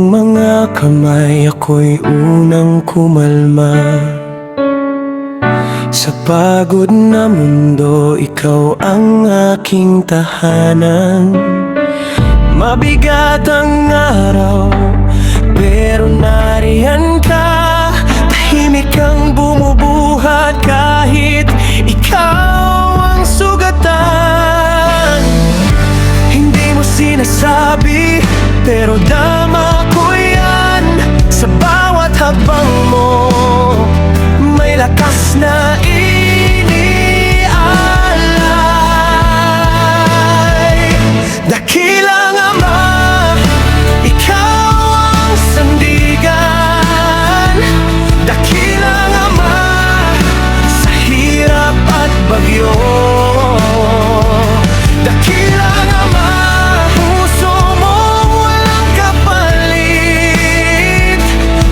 iyong mga kamay, ako'y unang kumalma. Sa pagod na mundo, ikaw ang aking tahanan. Mabigat ang araw, pero nariyan ka. Tahimik kang bumubuhat kahit ikaw ang sugatan. Hindi mo sinasabi, pero dama ko yan. Sa bawat habang mo, may lakas na inialay. Dakilang Ama, ikaw ang sandigan. Dakilang Ama, sa hirap at bagyo. Dakilang Ama, puso mong walang kapalit.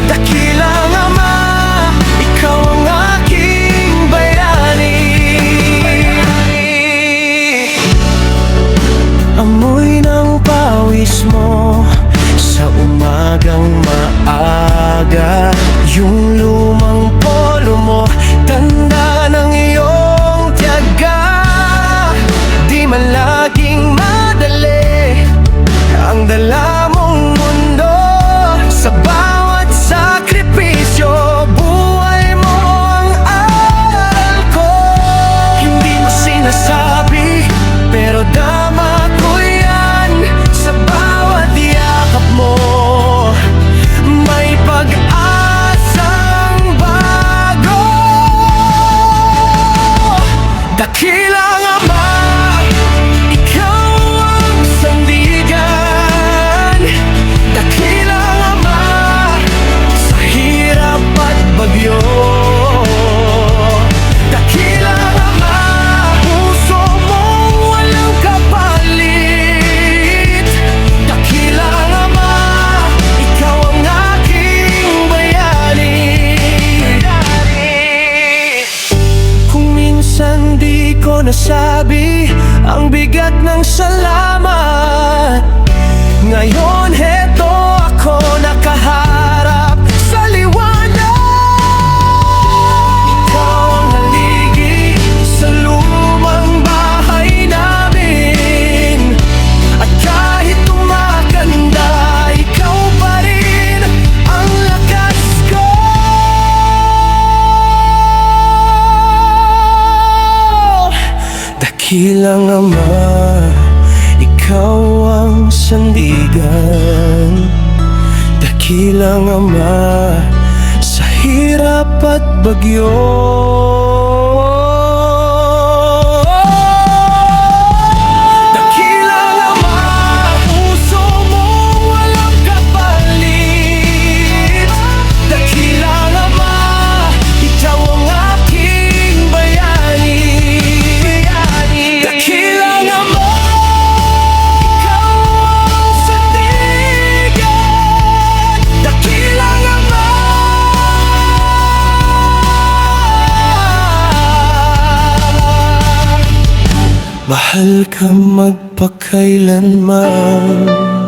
Dakilang Ama, ikaw ang aking bayani. Amoy ng pawis mo sa umagang maaga, yung lumang polo mo, tanda ng iyong tiyaga. Di man laging madali ang dala mong mundo. Sa bawat sakripisyo, buhay mo ang aral ko. Hindi mo sinasabi, pero dama ko yan. Sa bawat yakap mo, may pag-asang bago. Dakilang Ama, ikaw ang sandigan. Dakilang Ama, sa hirap at bagyo. Dakilang Ama, puso mong walang kapalit. Dakilang Ama, ikaw ang aking bayani. Kung minsan di ko nasabi ang bigat ng salamat, ngayon heto ako nakaharap sa liwanag. Ikaw ang haligi sa lumang bahay namin, at kahit tumakanda, ikaw pa rin ang lakas ko. Dakilang Ama, ikaw ang sandigan. Dakilang Ama, sa hirap at bagyo. Dakilang Ama, puso mong walang kapalit. Dakilang Ama, ikaw ang aking bayani. Dakilang Ama, ikaw ang sandigan. Dakilang Ama, mahal ka magpakailanman.